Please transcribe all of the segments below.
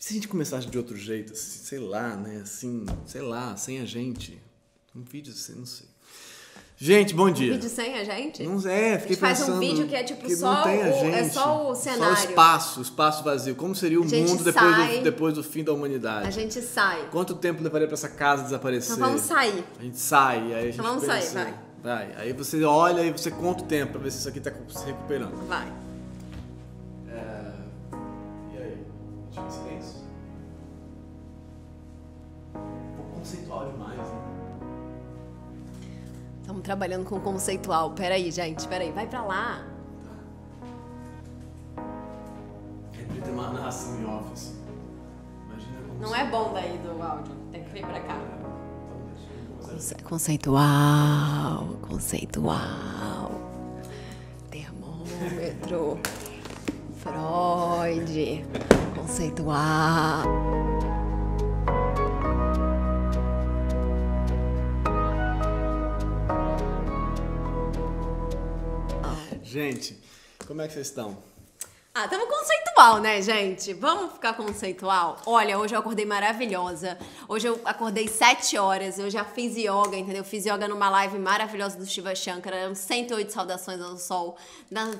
se a gente começasse de outro jeito, assim, sei lá, né? Assim, sei lá, sem a gente. Um vídeo assim, não sei. Gente, bom dia. Um vídeo sem a gente? Não é, fiquei pensando. Faz um vídeo que é tipo que só não tem a gente, é só o cenário. Só o espaço vazio. Como seria o mundo depois do fim da humanidade? A gente sai. Quanto tempo levaria pra essa casa desaparecer? Então vamos sair. A gente sai, aí a gente Então vamos pensa, sair, vai. Aí você olha e você conta o tempo pra ver se isso aqui tá se recuperando. Vai. E aí? Deixa em silêncio? Um pouco conceitual demais, né? Estamos trabalhando com conceitual. Peraí, gente, vai pra lá. Podia ter uma narração em office. Imagina como Não é bom daí do áudio, tem que vir pra cá. Então, Conceitual. Termômetro. Freud. Conceitual. Gente, como é que vocês estão? Estamos conceitual, né, gente? Vamos ficar conceitual? Olha, hoje eu acordei maravilhosa. Hoje eu acordei 7 horas. Eu já fiz yoga, entendeu? Fiz yoga numa live maravilhosa do Shiva Shankara. Eram 108 saudações ao sol. Na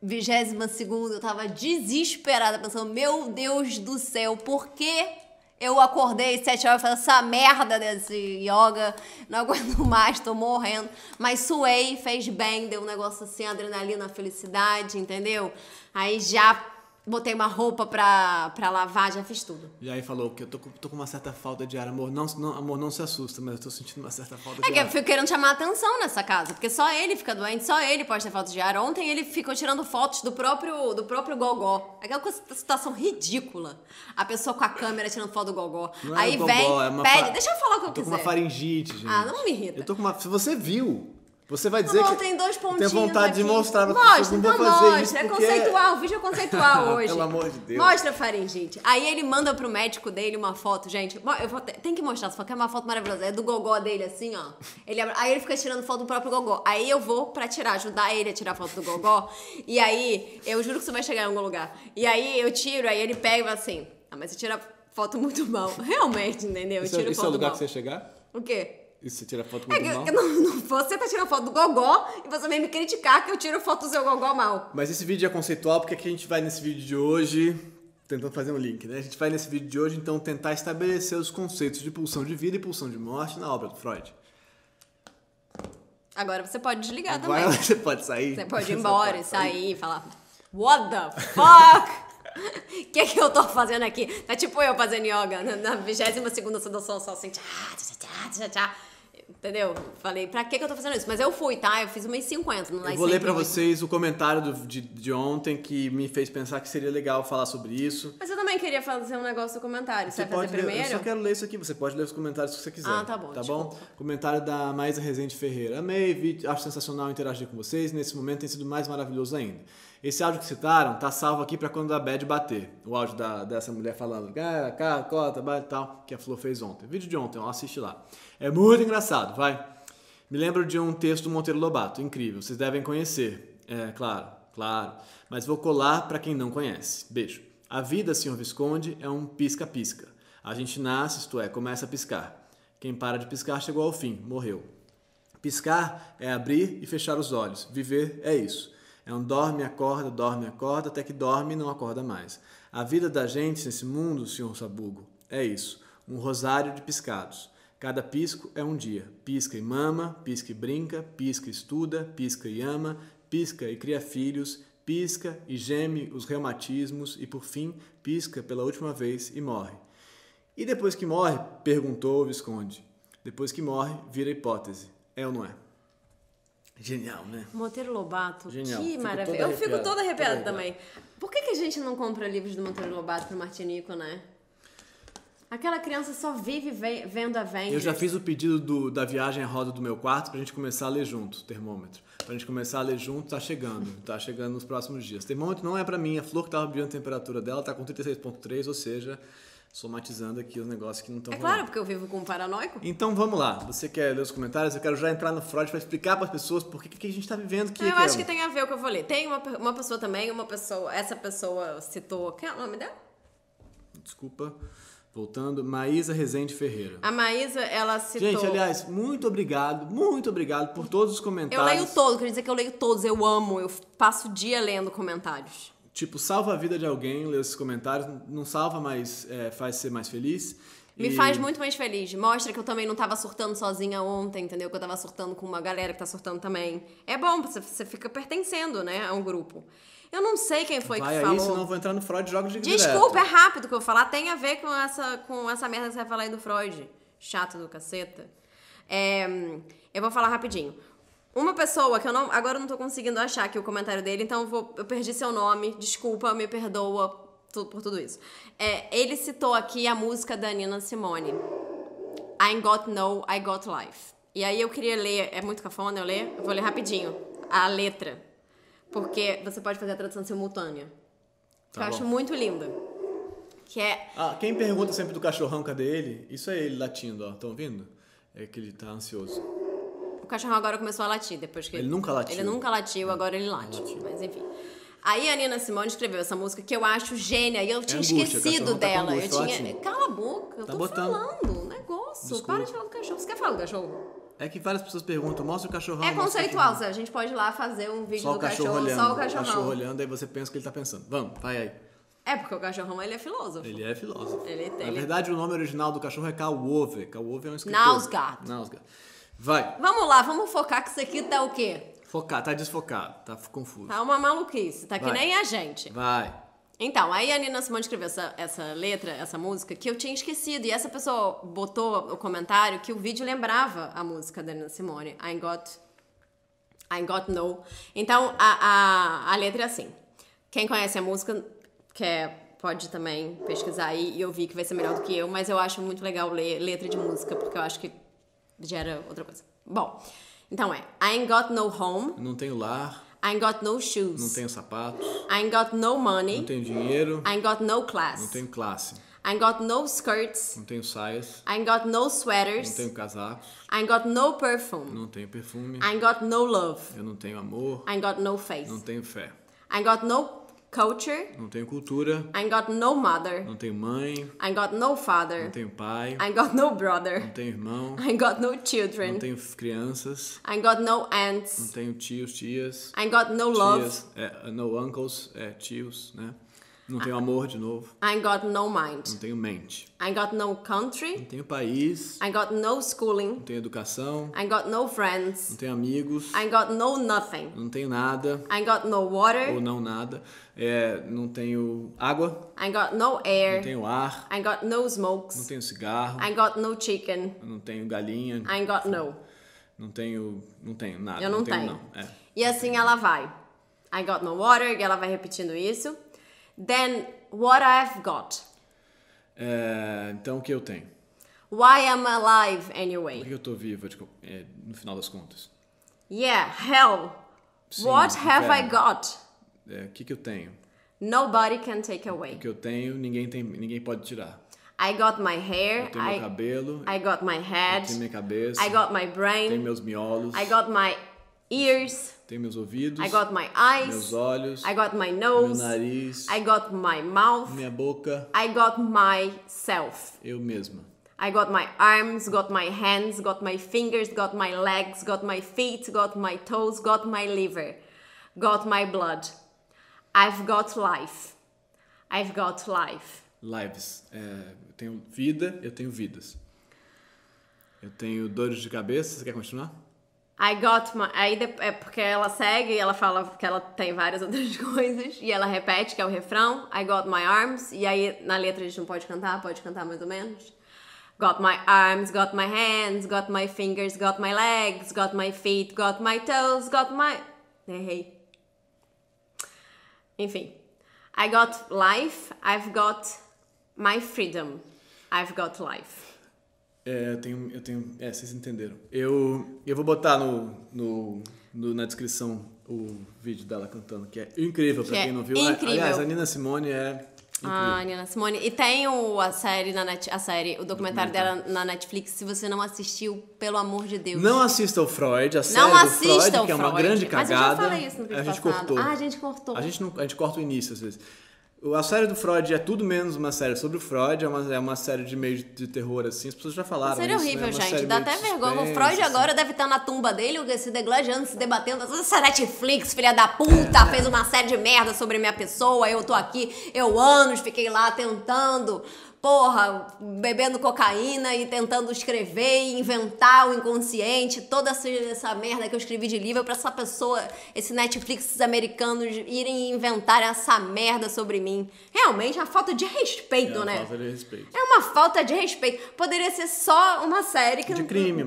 22ª eu tava desesperada, pensando, meu Deus do céu, por que eu acordei 7 horas fazendo essa merda desse yoga? Não aguento mais, tô morrendo. Mas suei, fez bem, deu um negócio assim, adrenalina, felicidade, entendeu? Aí já botei uma roupa pra lavar, já fiz tudo. E aí falou que eu tô com uma certa falta de ar. Amor, não se assusta, mas eu tô sentindo uma certa falta de ar. É que eu fico querendo chamar a atenção nessa casa, porque só ele fica doente, só ele pode ter falta de ar. Ontem ele ficou tirando fotos do próprio gogó. Aquela situação ridícula. A pessoa com a câmera tirando foto do gogó. Não é aí gogó, vem, é uma pede, deixa eu falar o que eu tô quiser. com uma faringite, gente. Não me irrita. Eu tô com uma... Se você viu, você vai dizer que tem 2 pontinhos tem vontade aqui. de mostrar pra mostra, pessoas, não então vou fazer mostra. isso É porque... conceitual, o vídeo é conceitual hoje. Pelo amor de Deus. Mostra a faringite. Aí ele manda pro médico dele uma foto, gente. Tem que mostrar, se for que é uma foto maravilhosa. É do gogó dele, assim, ó. Aí ele fica tirando foto do próprio gogó. Aí eu vou pra ajudar ele a tirar foto do gogó. E aí, eu juro que você vai chegar em algum lugar. E aí eu tiro, aí ele pega e fala assim, mas você tira foto muito mal. Realmente, entendeu? Eu tiro Esse foto é o lugar mal. que você chegar? O quê? E você tira foto muito mal? Você tá tirando foto do gogó e você vem me criticar que eu tiro foto do seu gogó mal. Mas esse vídeo é conceitual porque aqui a gente vai nesse vídeo de hoje, tentando fazer um link, né? A gente vai nesse vídeo de hoje, então, tentar estabelecer os conceitos de pulsão de vida e pulsão de morte na obra do Freud. Agora você pode desligar Agora também. você pode sair. Você pode ir embora e sair e falar What the fuck? O que é que eu tô fazendo aqui? Tá tipo eu fazendo yoga na 22ª saudação ao sol, assim, tchá. Entendeu? Falei, pra que eu tô fazendo isso? Mas eu fui, tá? Eu fiz 1h50. Eu vou ler pra vocês o comentário de ontem que me fez pensar que seria legal falar sobre isso. Mas eu também queria fazer um negócio do comentário. Você vai fazer primeiro? Eu só quero ler isso aqui. Você pode ler os comentários que você quiser. Tá bom. Tá desculpa. bom? Comentário da Maísa Rezende Ferreira. Amei, acho sensacional interagir com vocês. Nesse momento tem sido mais maravilhoso ainda. Esse áudio que citaram tá salvo aqui pra quando a bad bater. O áudio dessa mulher falando, cara, cota, bate e tal, que a Flor fez ontem. Vídeo de ontem, ó, assiste lá. É muito engraçado, vai. Me lembro de um texto do Monteiro Lobato, incrível, vocês devem conhecer. É, claro. Mas vou colar pra quem não conhece. Beijo. A vida, senhor Visconde, é um pisca-pisca. A gente nasce, isto é, começa a piscar. Quem para de piscar chegou ao fim, morreu. Piscar é abrir e fechar os olhos. Viver é isso. É um dorme, acorda, até que dorme e não acorda mais. A vida da gente nesse mundo, senhor Sabugo, é isso. Um rosário de piscados. Cada pisco é um dia. Pisca e mama, pisca e brinca, pisca e estuda, pisca e ama, pisca e cria filhos, pisca e geme os reumatismos e, por fim, pisca pela última vez e morre. E depois que morre, perguntou o Visconde. Depois que morre, vira hipótese. É ou não é? Genial, né? Monteiro Lobato, Genial. que maravilha. Eu fico toda arrepiada também. Por que a gente não compra livros do Monteiro Lobato pro Martinico, né? Aquela criança só vive vendo a Avengers. Eu já fiz o pedido da viagem à roda do meu quarto pra gente começar a ler junto, termômetro. Pra gente começar a ler junto, tá chegando nos próximos dias. Termômetro não é pra mim, a Flor que tava medindo a temperatura dela tá com 36,3, ou seja, somatizando aqui os negócios que não estão claro, porque eu vivo com um paranoico. Então vamos lá, você quer ler os comentários? Eu quero já entrar no Freud pra explicar pras pessoas por que a gente tá vivendo aqui. Eu acho que tem a ver com o que eu vou ler. Tem uma pessoa também, essa pessoa citou, qual é o nome dela? Desculpa. Voltando. Maísa Rezende Ferreira. A Maísa, ela citou... Gente, aliás, muito obrigado por todos os comentários. Eu leio todos, quer dizer que eu leio todos, eu amo, eu passo o dia lendo comentários. Tipo, salva a vida de alguém ler esses comentários. Não salva, mas faz ser mais feliz. Me faz muito mais feliz. Mostra que eu também não tava surtando sozinha ontem, entendeu? Que eu tava surtando com uma galera que tá surtando também. É bom, você fica pertencendo, né, a um grupo. Eu não sei quem foi que falou. Vai aí, senão eu vou entrar no Freud Jogos de Desculpa, é rápido que eu vou falar. Tem a ver com essa merda que você vai falar aí do Freud. Chato do caceta. Eu vou falar rapidinho. Uma pessoa que agora eu não tô conseguindo achar aqui o comentário dele, então eu perdi seu nome. Desculpa, me perdoa por tudo isso. Ele citou aqui a música da Nina Simone. I Got No, I Got Life. E aí eu queria ler, é muito cafona eu ler? Eu vou ler rapidinho a letra. Porque você pode fazer a tradução simultânea. Que eu acho muito linda. Que é... quem pergunta sempre do cachorrão, cadê ele? Isso é ele latindo, ó. Estão ouvindo? É que ele tá ansioso. O cachorrão agora começou a latir, depois que... Ele nunca latiu. Ele nunca latiu, agora ele late. Mas enfim. Aí a Nina Simone escreveu essa música que eu acho gênia. E eu tinha esquecido dela. Tá com angústia, Cala a boca, eu tô falando um negócio. Desculpa. Para de falar do cachorro. Você quer falar do cachorro? É que várias pessoas perguntam, mostra o cachorrão. É conceitual, a gente pode ir lá fazer um vídeo do cachorro, olhando, só o cachorrão. O cachorro olhando, aí você pensa o que ele tá pensando. Vamos, vai aí. É, porque o cachorrão, ele é filósofo. Ele é filósofo. Na verdade, o nome original do cachorro é Kauove. Kauove é um escritor. Nausgard. Vai. Vamos lá, vamos focar que isso aqui tá o quê? Tá desfocado, tá confuso. Tá uma maluquice, tá que nem a gente. Vai. Então, aí a Nina Simone escreveu essa letra, essa música, que eu tinha esquecido. E essa pessoa botou o comentário que o vídeo lembrava a música da Nina Simone. I Got No. Então, a letra é assim. Quem conhece a música pode também pesquisar aí e ouvir, que vai ser melhor do que eu. Mas eu acho muito legal ler letra de música, porque eu acho que gera outra coisa. Bom, então I ain't got no home. Não tenho lar. I ain't got no shoes. Não tenho sapatos. I ain't got no money. Não tenho dinheiro. I ain't got no class. Não tenho classe. I ain't got no skirts. Não tenho saias. I ain't got no sweaters. Não tenho casacos. I ain't got no perfume. Não tenho perfume. I ain't got no love. Eu não tenho amor. I ain't got no faith. Não tenho fé. I ain't got no culture. Não tenho cultura. I ain't got no mother. Não tenho mãe. I ain't got no father. Não tenho pai. I ain't got no brother. Não tenho irmão. I ain't got no children. Não tenho crianças. I ain't got no aunts. Não tenho tios, tias. I ain't got no love. No uncles, tios, né? Não tenho amor de novo. I ain't got no mind. Não tenho mente. I ain't got no country. Não tenho país. I ain't got no Não schooling. tenho educação. I ain't got no friends. Não tenho amigos. I ain't got no nothing. Não tenho nada. I ain't got no water. Ou não nada. Não tenho água. I ain't got no air. Não tenho ar. I ain't got no smokes. Não tenho cigarro. I ain't got no chicken. Não tenho galinha. I ain't got no. Não tenho nada. Eu não tenho. Não. E assim ela vai. I got no water, e ela vai repetindo isso. Then, what I've got. Então, o que eu tenho? Why I'm alive anyway. Por que eu tô viva, no final das contas? Yeah, hell. Sim, What have I inferno. got? O que eu tenho? Nobody can take away. O que eu tenho, ninguém pode tirar. I got my hair. Eu tenho meu cabelo. I got my Eu head. tenho minha cabeça. I got my brain. Tenho meus miolos. I got my ears. Tenho meus ouvidos. I got my eyes. Meus olhos. I got my Meu nose. nariz. I got my mouth. Minha boca. I got myself. Eu mesma. I got my arms, got my hands, got my fingers, got my legs, got my feet, got my toes, got my liver, got my blood. I've got life. I've got life. Lives. Eu tenho vida, eu tenho vidas. Eu tenho dores de cabeça. Você quer continuar? I got my... Aí é porque ela segue e ela fala que ela tem várias outras coisas. E ela repete, que é o refrão. I got my arms. E aí na letra a gente não pode cantar mais ou menos. Got my arms, got my hands, got my fingers, got my legs, got my feet, got my toes, got my... Errei. Enfim. I got life, I've got my freedom. I've got life. Eu tenho. Vocês entenderam. Eu vou botar na descrição o vídeo dela cantando, que é incrível pra quem não viu. Incrível. Aliás, a Nina Simone é incrível. Ah, Nina Simone. E tem o documentário dela na Netflix. Se você não assistiu, pelo amor de Deus. Não assista o Freud, a série Não do assistam Freud, que é uma grande cagada. Mas eu já falei isso no vídeo A gente passado. cortou. Ah, a gente cortou. A gente corta o início às vezes. A série do Freud é tudo menos uma série sobre o Freud, é uma série de meio de terror, assim, as pessoas já falaram. Seria isso, horrível, né? gente. Dá até vergonha. O Freud agora deve estar na tumba dele, se degladiando, se debatendo. Essa Netflix, filha da puta, fez uma série de merda sobre minha pessoa. Eu tô aqui, eu anos fiquei lá tentando, bebendo cocaína e tentando escrever e inventar o inconsciente, toda essa merda que eu escrevi de livro pra essa pessoa, esse Netflix, esses americanos irem inventar essa merda sobre mim. Realmente é uma falta de respeito, né? Falta de respeito. É uma falta de respeito. Poderia ser só uma série de crime,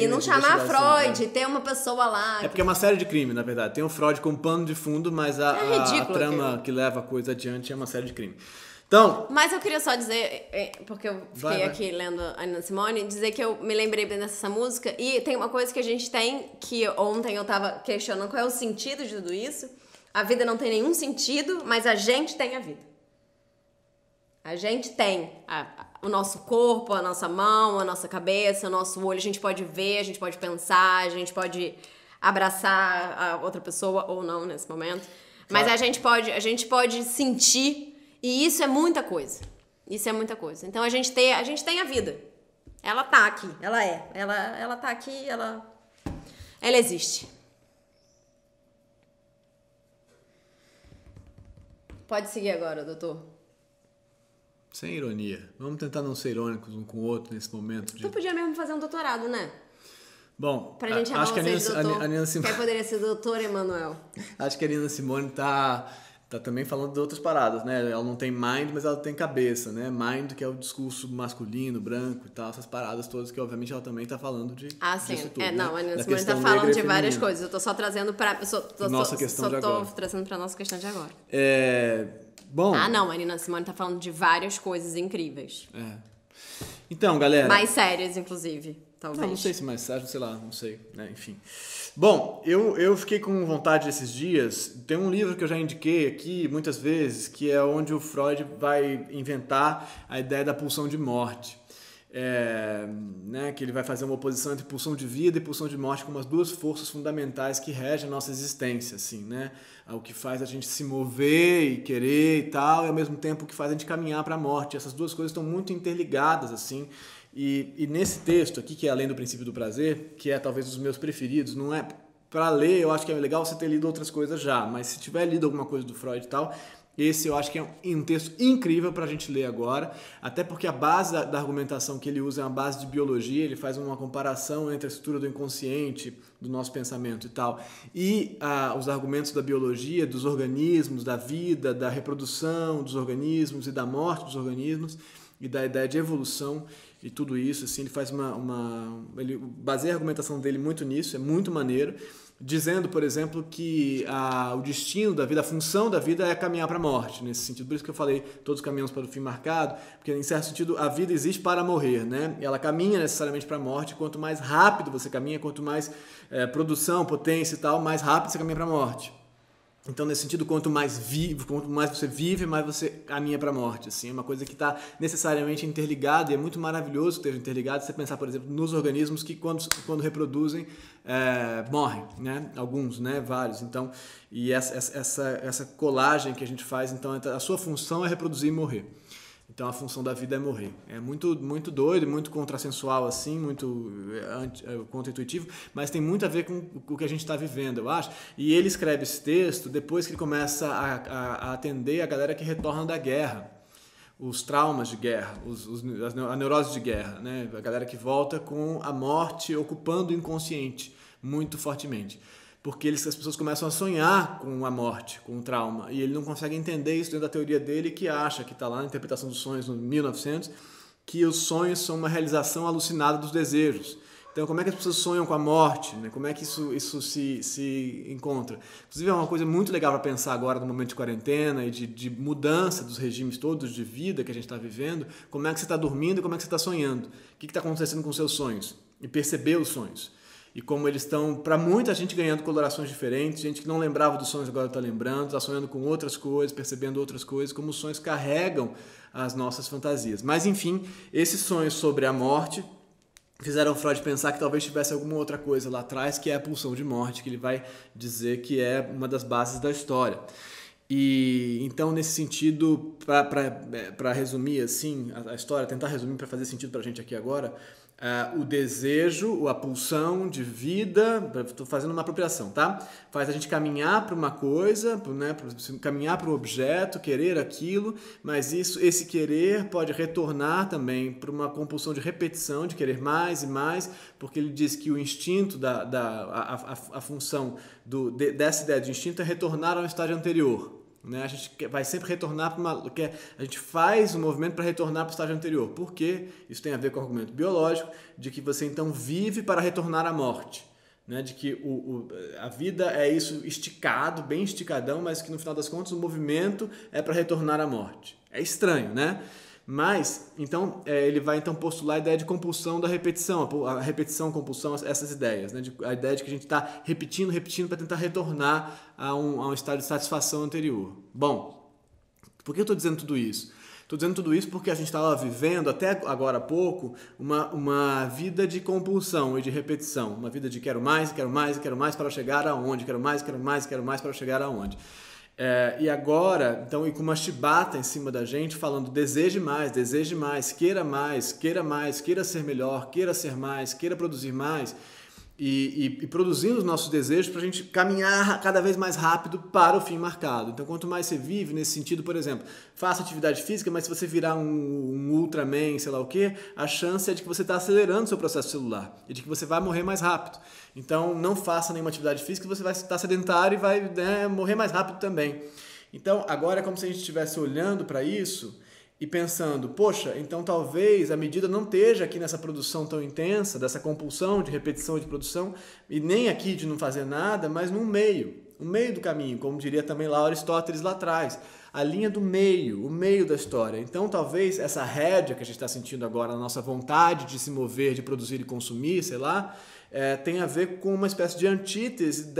não chamar Freud, ter uma pessoa lá. É porque é uma série de crime, na verdade. Tem o Freud como pano de fundo, mas a trama que leva a coisa adiante é uma série de crime. Então, mas eu queria só dizer, porque eu fiquei aqui lendo a Nina Simone, dizer que eu me lembrei bem dessa música, e tem uma coisa que a gente tem, que ontem eu tava questionando qual é o sentido de tudo isso. A vida não tem nenhum sentido, mas a gente tem a vida. A gente tem o nosso corpo, a nossa mão, a nossa cabeça, o nosso olho, a gente pode ver, a gente pode pensar, a gente pode abraçar a outra pessoa ou não nesse momento. Mas a gente pode sentir. E isso é muita coisa. Isso é muita coisa. Então a gente tem a vida. Ela tá aqui. Ela tá aqui, ela existe. Pode seguir agora, doutor. Sem ironia. Vamos tentar não ser irônicos um com o outro nesse momento. Tu podia mesmo fazer um doutorado, né? Bom, pra gente chamar vocês de doutor. A Nina Simone... Quem poderia ser doutor Emanuel? Acho que a Nina Simone tá também falando de outras paradas, né? Ela não tem mind, mas ela tem cabeça, né? Mind, que é o discurso masculino, branco e tal, essas paradas todas que, obviamente, ela também tá falando de... sim. Tudo, né? Não, a Nina Simone tá falando de várias coisas. Eu tô só trazendo pra... Nossa questão de agora. Tô trazendo pra nossa questão de agora. Bom... não, a Nina Simone tá falando de várias coisas incríveis. Então, galera... Mais sérias, inclusive, talvez. Não sei se mais sérias, sei lá, não sei, né? Enfim... Bom, eu fiquei com vontade esses dias. Tem um livro que eu já indiquei aqui muitas vezes, que é onde o Freud vai inventar a ideia da pulsão de morte. Né, que ele vai fazer uma oposição entre pulsão de vida e pulsão de morte como as duas forças fundamentais que regem a nossa existência, assim, né? O que faz a gente se mover e querer e tal, e ao mesmo tempo o que faz a gente caminhar para a morte. Essas duas coisas estão muito interligadas, assim. E nesse texto aqui, que é Além do Princípio do Prazer, que é talvez um dos meus preferidos, não é para ler, eu acho que é legal você ter lido outras coisas já, mas se tiver lido alguma coisa do Freud e tal, esse eu acho que é um texto incrível para a gente ler agora, até porque a base da argumentação que ele usa é uma base de biologia, ele faz uma comparação entre a estrutura do inconsciente, do nosso pensamento e tal, e os argumentos da biologia, dos organismos, da vida, da reprodução dos organismos e da morte dos organismos, e da ideia de evolução e tudo isso, assim, ele faz ele baseia a argumentação dele muito nisso, é muito maneiro, dizendo, por exemplo, que o destino da vida, a função da vida é caminhar para a morte, nesse sentido. Por isso que eu falei, todos caminhamos para o fim marcado, porque, em certo sentido, a vida existe para morrer, né? E ela caminha necessariamente para a morte, quanto mais rápido você caminha, quanto mais produção, potência e tal, mais rápido você caminha para a morte. Então, nesse sentido, quanto mais você vive, mais você caminha para a morte. Assim, é uma coisa que está necessariamente interligada, e é muito maravilhoso que esteja interligado. Você pensar, por exemplo, nos organismos que, quando reproduzem, morrem, né? Alguns, né? Vários. Então, e essa colagem que a gente faz, então, a sua função é reproduzir e morrer. Então a função da vida é morrer. É muito, muito doido, muito contrassensual assim, muito contra-intuitivo, mas tem muito a ver com o que a gente está vivendo, eu acho. E ele escreve esse texto depois que ele começa a atender a galera que retorna da guerra, os traumas de guerra, a neurose de guerra, né? A galera que volta com a morte ocupando o inconsciente muito fortemente. Porque as pessoas começam a sonhar com a morte, com o trauma, e ele não consegue entender isso dentro da teoria dele, que acha, que está lá na interpretação dos sonhos no 1900, que os sonhos são uma realização alucinada dos desejos. Então, como é que as pessoas sonham com a morte? Né? Como é que isso se encontra? Inclusive, é uma coisa muito legal para pensar agora no momento de quarentena e de mudança dos regimes todos de vida que a gente está vivendo. Como é que você está dormindo e como é que você está sonhando? O que está acontecendo com os seus sonhos? E perceber os sonhos. E como eles estão, para muita gente, ganhando colorações diferentes, gente que não lembrava dos sonhos agora está lembrando, está sonhando com outras coisas, percebendo outras coisas, como os sonhos carregam as nossas fantasias. Mas, enfim, esses sonhos sobre a morte fizeram Freud pensar que talvez tivesse alguma outra coisa lá atrás, que é a pulsão de morte, que ele vai dizer que é uma das bases da história. E então, nesse sentido, para resumir assim a história, tentar resumir para fazer sentido para a gente aqui agora, o desejo, a pulsão de vida, estou fazendo uma apropriação, tá? Faz a gente caminhar para uma coisa, né? Caminhar para um objeto, querer aquilo, mas esse querer pode retornar também para uma compulsão de repetição, de querer mais e mais, porque ele diz que o instinto, a função dessa ideia de instinto é retornar ao estágio anterior. Né? A gente vai sempre retornar para a gente faz um movimento para retornar para o estágio anterior. Por quê? Isso tem a ver com o argumento biológico de que você então vive para retornar à morte. Né? De que a vida é isso esticado, bem esticadão, mas que no final das contas o movimento é para retornar à morte. É estranho, né? Mas, então, ele vai então postular a ideia de compulsão da repetição, a repetição, compulsão, essas ideias, né? A ideia de que a gente está repetindo para tentar retornar a um estado de satisfação anterior. Bom, por que eu estou dizendo tudo isso? Estou dizendo tudo isso porque a gente estava vivendo, até agora há pouco, uma vida de compulsão e de repetição, uma vida de quero mais, quero mais, quero mais para chegar aonde, quero mais, quero mais, quero mais para chegar aonde. E agora, então, e com uma chibata em cima da gente, falando deseje mais, queira mais, queira ser melhor, queira ser mais, queira produzir mais, e produzindo os nossos desejos para a gente caminhar cada vez mais rápido para o fim marcado. Então, quanto mais você vive nesse sentido, por exemplo, faça atividade física, mas se você virar um Ultraman, sei lá o quê, a chance é de que você está acelerando o seu processo celular e de que você vai morrer mais rápido. Então, não faça nenhuma atividade física, você vai estar sedentário e vai, né, morrer mais rápido também. Então, agora é como se a gente estivesse olhando para isso e pensando, poxa, então talvez a medida não esteja aqui nessa produção tão intensa, dessa compulsão de repetição e de produção, e nem aqui de não fazer nada, mas no meio, o meio do caminho, como diria também lá Aristóteles lá atrás, a linha do meio, o meio da história. Então talvez essa rédea que a gente está sentindo agora, a nossa vontade de se mover, de produzir e consumir, sei lá, tem a ver com uma espécie de antítese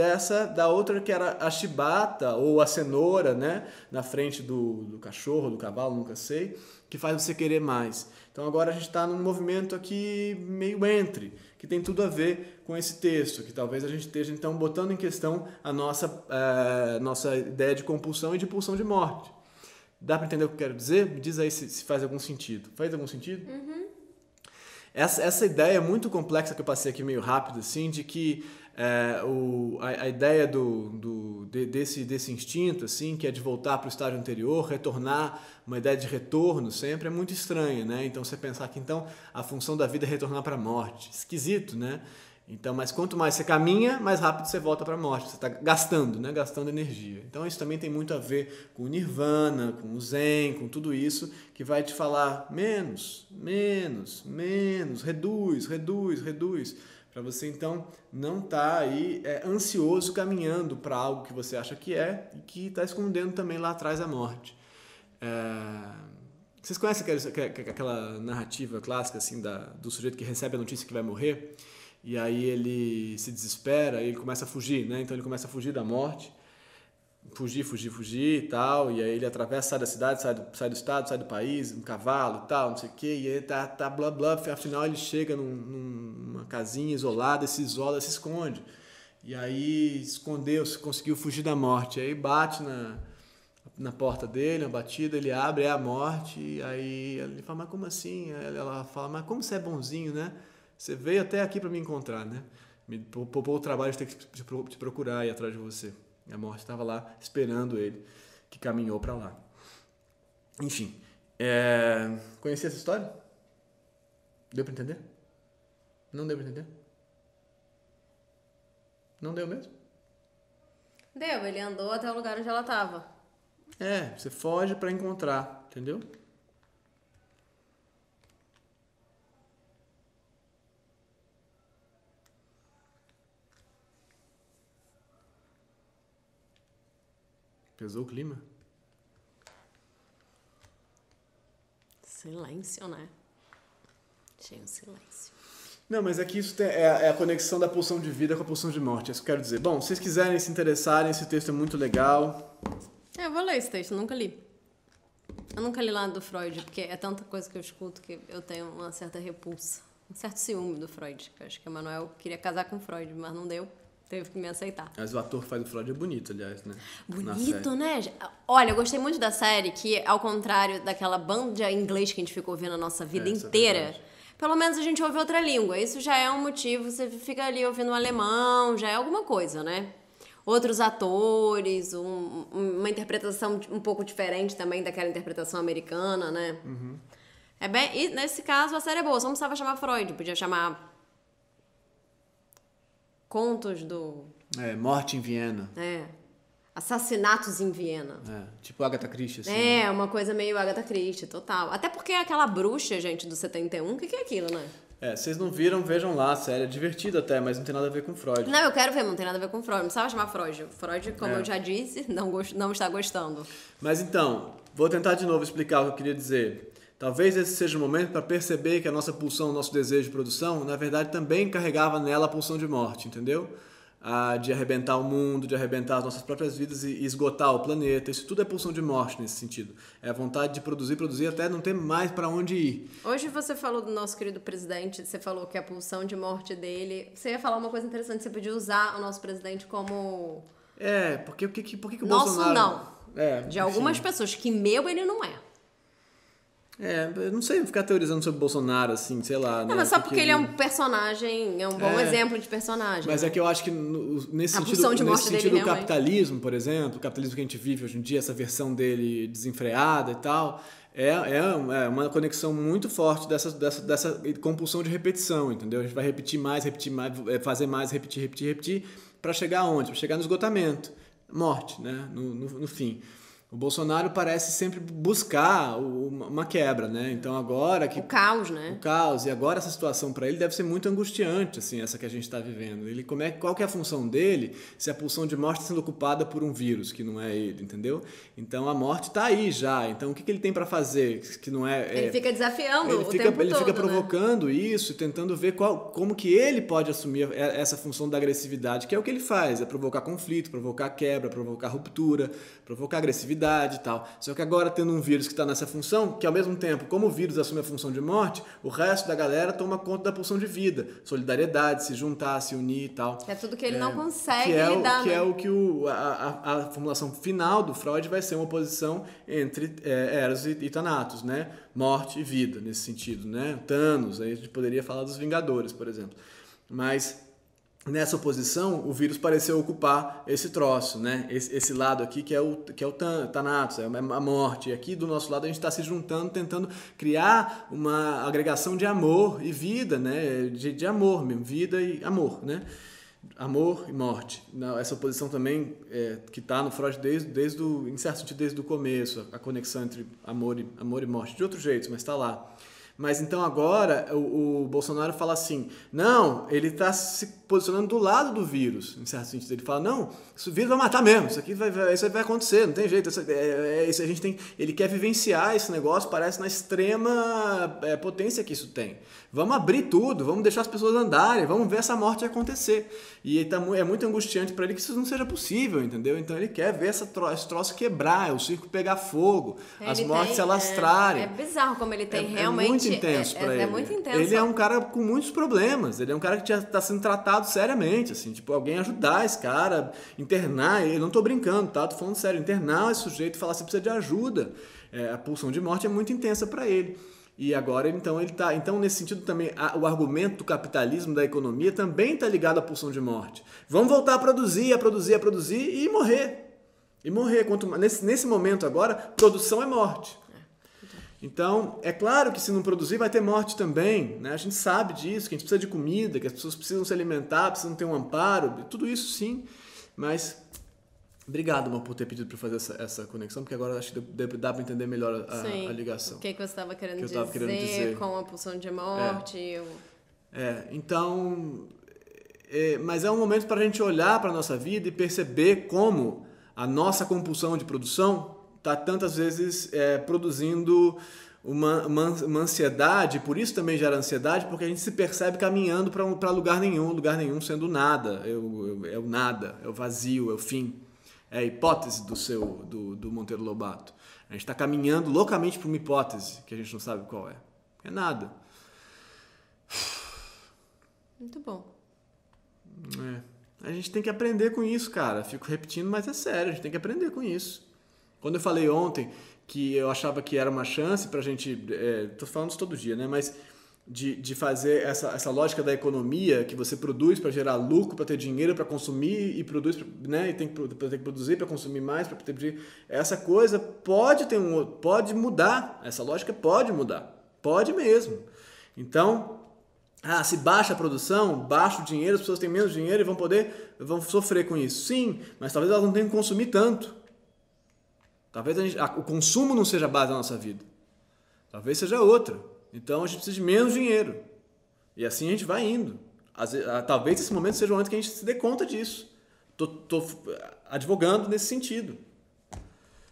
da outra que era a chibata ou a cenoura, né, na frente do cachorro, do cavalo, nunca sei, que faz você querer mais. Então agora a gente está num movimento aqui meio que tem tudo a ver com esse texto, que talvez a gente esteja então botando em questão a nossa ideia de compulsão e de pulsão de morte. Dá para entender o que eu quero dizer? Me diz aí se faz algum sentido. Faz algum sentido? Uhum. Essa ideia é muito complexa que eu passei aqui meio rápido, assim, de que a ideia desse instinto, assim, que é de voltar para o estágio anterior, retornar, uma ideia de retorno sempre é muito estranha, né? Então você pensar que então a função da vida é retornar para a morte, esquisito, né? Então, mas quanto mais você caminha, mais rápido você volta para a morte. Você está gastando, né? Gastando energia. Então, isso também tem muito a ver com o Nirvana, com o Zen, com tudo isso, que vai te falar menos, reduz. Para você, então, não estar aí ansioso caminhando para algo que você acha que é e que está escondendo também lá atrás a morte. Vocês conhecem aquela narrativa clássica assim, do sujeito que recebe a notícia que vai morrer? E aí ele se desespera e ele começa a fugir, né? Então ele começa a fugir da morte, fugir e tal, e aí ele atravessa, sai da cidade, sai do estado, sai do país, um cavalo e tal, não sei o quê, e aí tá blá blá, afinal ele chega numa casinha isolada, se isola, se esconde. E aí conseguiu fugir da morte, aí bate na porta dele, uma batida, ele abre, é a morte, e aí ele fala, mas como assim? Ela fala, mas como você é bonzinho, né? Você veio até aqui para me encontrar, né? Me poupou o trabalho de ter que te procurar e ir atrás de você. E a morte estava lá esperando ele, que caminhou para lá. Enfim, conhecia essa história? Deu para entender? Não deu para entender? Não deu mesmo? Deu, ele andou até o lugar onde ela estava. Você foge para encontrar, entendeu? Pesou o clima? Silêncio, né? Tinha um silêncio. Não, mas aqui isso é a conexão da pulsão de vida com a pulsão de morte. É isso que eu quero dizer. Bom, se vocês quiserem se interessarem, esse texto é muito legal. Eu vou ler esse texto, nunca li. Eu nunca li lá do Freud, porque é tanta coisa que eu escuto que eu tenho uma certa repulsa. Um certo ciúme do Freud. Eu acho que o Emanuel queria casar com Freud, mas não deu. Teve que me aceitar. Mas o ator que faz o Freud é bonito, aliás, né? Bonito, né? Olha, eu gostei muito da série, que ao contrário daquela banda inglês que a gente ficou ouvindo a nossa vida inteira, pelo menos a gente ouve outra língua. Isso já é um motivo, você fica ali ouvindo um alemão, já é alguma coisa, né? Outros atores, uma interpretação um pouco diferente também daquela interpretação americana, né? Uhum. E nesse caso a série é boa, só não precisava chamar Freud, podia chamar Contos do... Morte em Viena. Assassinatos em Viena. Tipo Agatha Christie, assim. Uma coisa meio Agatha Christie, total. Até porque aquela bruxa, gente, do 71, o que é aquilo, né? Vocês não viram, vejam lá, a série é divertida até, mas não tem nada a ver com Freud. Não, eu quero ver, não tem nada a ver com Freud, não precisava chamar Freud. Freud, como eu já disse, não está gostando. Mas então, vou tentar de novo explicar o que eu queria dizer. Talvez esse seja o momento para perceber que a nossa pulsão, o nosso desejo de produção, na verdade também carregava nela a pulsão de morte, entendeu? De arrebentar o mundo, de arrebentar as nossas próprias vidas e esgotar o planeta. Isso tudo é pulsão de morte nesse sentido. É a vontade de produzir até não ter mais para onde ir. Hoje você falou do nosso querido presidente, você falou que a pulsão de morte dele... Você ia falar uma coisa interessante, você podia usar o nosso presidente como... Porque o nosso Bolsonaro... não. De algumas pessoas, que meu ele não é. Eu não sei ficar teorizando sobre o Bolsonaro, assim, sei lá. Não, mas só porque ele é um personagem, é um bom exemplo de personagem. Mas é que eu acho que nesse sentido o capitalismo, por exemplo, o capitalismo que a gente vive hoje em dia, essa versão dele desenfreada e tal, é uma conexão muito forte dessa compulsão de repetição, entendeu? A gente vai repetir mais, fazer mais, repetir, para chegar aonde? Para chegar no esgotamento, morte, né? No fim. O Bolsonaro parece sempre buscar uma quebra, né? Então agora que... O caos, né? O caos. E agora essa situação para ele deve ser muito angustiante, assim, essa que a gente está vivendo. Qual que é a função dele se a pulsão de morte está sendo ocupada por um vírus, que não é ele, entendeu? Então a morte está aí já. Então o que ele tem para fazer que não é... Ele fica desafiando o tempo todo, ele fica provocando isso, tentando ver como que ele pode assumir essa função da agressividade, que é o que ele faz. É provocar conflito, provocar quebra, provocar ruptura, provocar agressividade e tal. Só que agora tendo um vírus que está nessa função, que ao mesmo tempo, como o vírus assume a função de morte, o resto da galera toma conta da pulsão de vida, solidariedade, se juntar, se unir e tal. É tudo que ele não consegue lidar. É o que a formulação final do Freud vai ser uma oposição entre Eros e Thanatos, né? Morte e vida, nesse sentido, né? Thanos, aí a gente poderia falar dos Vingadores, por exemplo. Mas... nessa oposição, o vírus pareceu ocupar esse troço, né? Esse lado aqui que é o Thanatos, é a morte. E aqui do nosso lado a gente está se juntando, tentando criar uma agregação de amor e vida, né? De amor mesmo, vida e amor, né? Amor e morte. Essa oposição também que está no Freud em certo sentido desde o começo, a conexão entre amor e morte. De outros jeitos, mas está lá. Mas então agora o Bolsonaro fala assim, não, ele está se posicionando do lado do vírus, em certo sentido. Ele fala, não, esse vírus vai matar mesmo, isso vai acontecer, não tem jeito. Isso a gente tem, ele quer vivenciar esse negócio, parece na extrema potência que isso tem. Vamos abrir tudo, vamos deixar as pessoas andarem, vamos ver essa morte acontecer. E é muito angustiante para ele que isso não seja possível, entendeu? Então ele quer ver esse troço quebrar, o circo pegar fogo, as mortes se alastrarem. É bizarro como ele tem realmente... É muito intenso para ele. É muito intenso. Ele é um cara com muitos problemas, ele é um cara que já está sendo tratado seriamente, assim, tipo, alguém ajudar esse cara, internar, eu não tô brincando, tá? Tô falando sério, internar esse sujeito e falar assim, precisa de ajuda. A pulsão de morte é muito intensa para ele. E agora, então, nesse sentido também, o argumento do capitalismo, da economia, também está ligado à pulsão de morte. Vamos voltar a produzir e morrer. E morrer. Nesse momento agora, produção é morte. Então, é claro que se não produzir vai ter morte também, né? A gente sabe disso, que a gente precisa de comida, que as pessoas precisam se alimentar, precisam ter um amparo, tudo isso sim, mas obrigado, amor, por ter pedido para fazer essa conexão, porque agora acho que dá para entender melhor a ligação. O que você estava querendo dizer com a pulsão de morte? Então, mas é um momento para a gente olhar para a nossa vida e perceber como a nossa compulsão de produção está tantas vezes produzindo uma ansiedade, por isso também gera ansiedade, porque a gente se percebe caminhando para lugar nenhum sendo nada, é o nada, é o vazio, é o fim, é a hipótese do Monteiro Lobato. A gente está caminhando loucamente para uma hipótese que a gente não sabe qual é. É nada. Muito bom. A gente tem que aprender com isso, cara. Fico repetindo, mas é sério, a gente tem que aprender com isso. Quando eu falei ontem que eu achava que era uma chance pra gente... tô falando isso todo dia, né? Mas de fazer essa lógica da economia, que você produz para gerar lucro, para ter dinheiro para consumir e produz, né? E tem que produzir para consumir mais, para ter... Essa coisa pode mudar. Essa lógica pode mudar. Pode mesmo. Então, se baixa a produção, baixa o dinheiro, as pessoas têm menos dinheiro e vão sofrer com isso. Sim, mas talvez elas não tenham que consumir tanto. Talvez o consumo não seja a base da nossa vida. Talvez seja outra. Então a gente precisa de menos dinheiro. E assim a gente vai indo. Talvez esse momento seja o momento que a gente se dê conta disso. Tô advogando nesse sentido.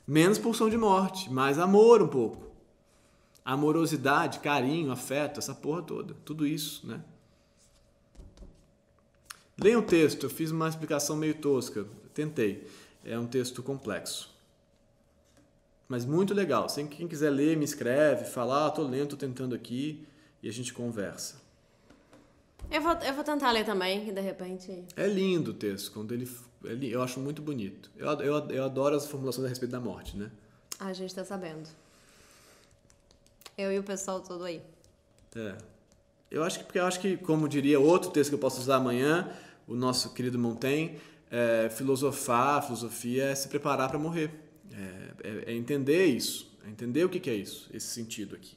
Menos pulsão de morte, mais amor um pouco. Amorosidade, carinho, afeto, essa porra toda. Tudo isso, né? Leia um texto. Eu fiz uma explicação meio tosca. Tentei. É um texto complexo. Mas muito legal. Quem quiser ler, me escreve, fala, tô lendo, tô tentando aqui, e a gente conversa. Eu vou tentar ler também, e de repente... É lindo o texto, eu acho muito bonito. Eu adoro as formulações a respeito da morte, né? A gente tá sabendo. Eu e o pessoal todo aí. Eu acho que, como diria outro texto que eu posso usar amanhã, o nosso querido Montaigne, filosofia é se preparar para morrer. É entender isso, é entender o que é isso, esse sentido aqui.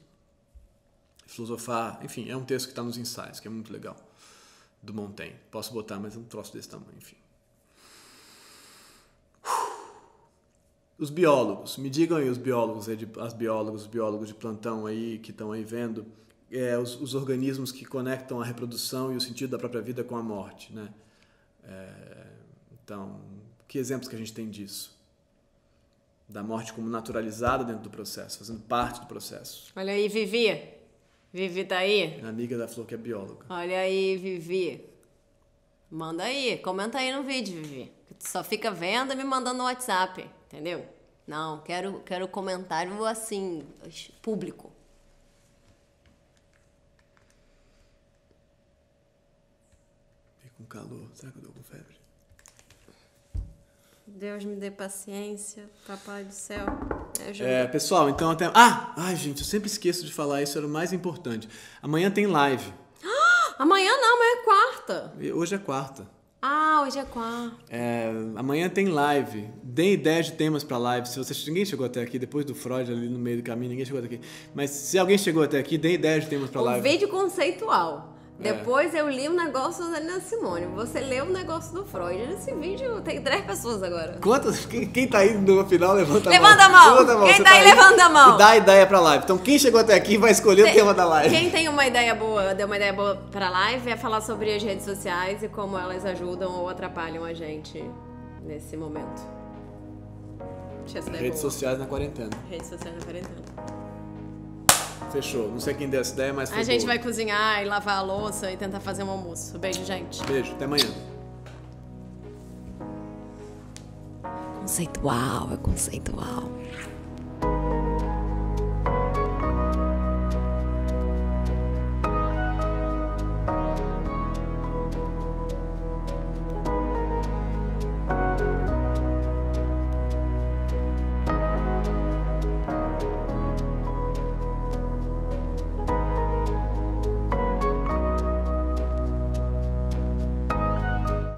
Filosofar, enfim, é um texto que está nos ensaios, que é muito legal, do Montaigne. Posso botar, mas é um troço desse tamanho, enfim. Os biólogos, me digam aí os biólogos de plantão aí, que estão aí vendo, os organismos que conectam a reprodução e o sentido da própria vida com a morte, né? Então, que exemplos que a gente tem disso? Da morte como naturalizada dentro do processo, fazendo parte do processo. Olha aí, Vivi. Vivi tá aí? A amiga da Flor que é bióloga. Olha aí, Vivi. Manda aí, comenta aí no vídeo, Vivi. Tu só fica vendo e me mandando no WhatsApp, entendeu? Não, quero comentário assim, público. Fico com calor, será que eu tô com febre? Deus me dê paciência, papai do céu. Pessoal, então até... Ai, gente, eu sempre esqueço de falar isso, era o mais importante. Amanhã tem live. Amanhã não, amanhã é quarta. Hoje é quarta. Hoje é quarta. Amanhã tem live. Deem ideias de temas pra live. Ninguém chegou até aqui, depois do Freud ali no meio do caminho, ninguém chegou até aqui. Mas se alguém chegou até aqui, deem ideias de temas pra live. Um vídeo conceitual. Depois eu li um negócio da Nina Simone. Você leu um negócio do Freud. Nesse vídeo tem 3 pessoas agora. Quantas? Quem tá aí no final, levanta a mão. Levanta a mão. Quem tá aí, levanta a mão. E dá ideia pra live. Então quem chegou até aqui vai escolher o tema da live. Quem tem uma ideia boa, deu uma ideia boa pra live, é falar sobre as redes sociais e como elas ajudam ou atrapalham a gente nesse momento. Redes sociais na quarentena. Redes sociais na quarentena. Fechou. Não sei quem deu essa ideia, mas foi A gente boa. vai cozinhar e lavar a louça e tentar fazer um almoço. Beijo, gente. Beijo. Até amanhã. Conceitual, é conceitual.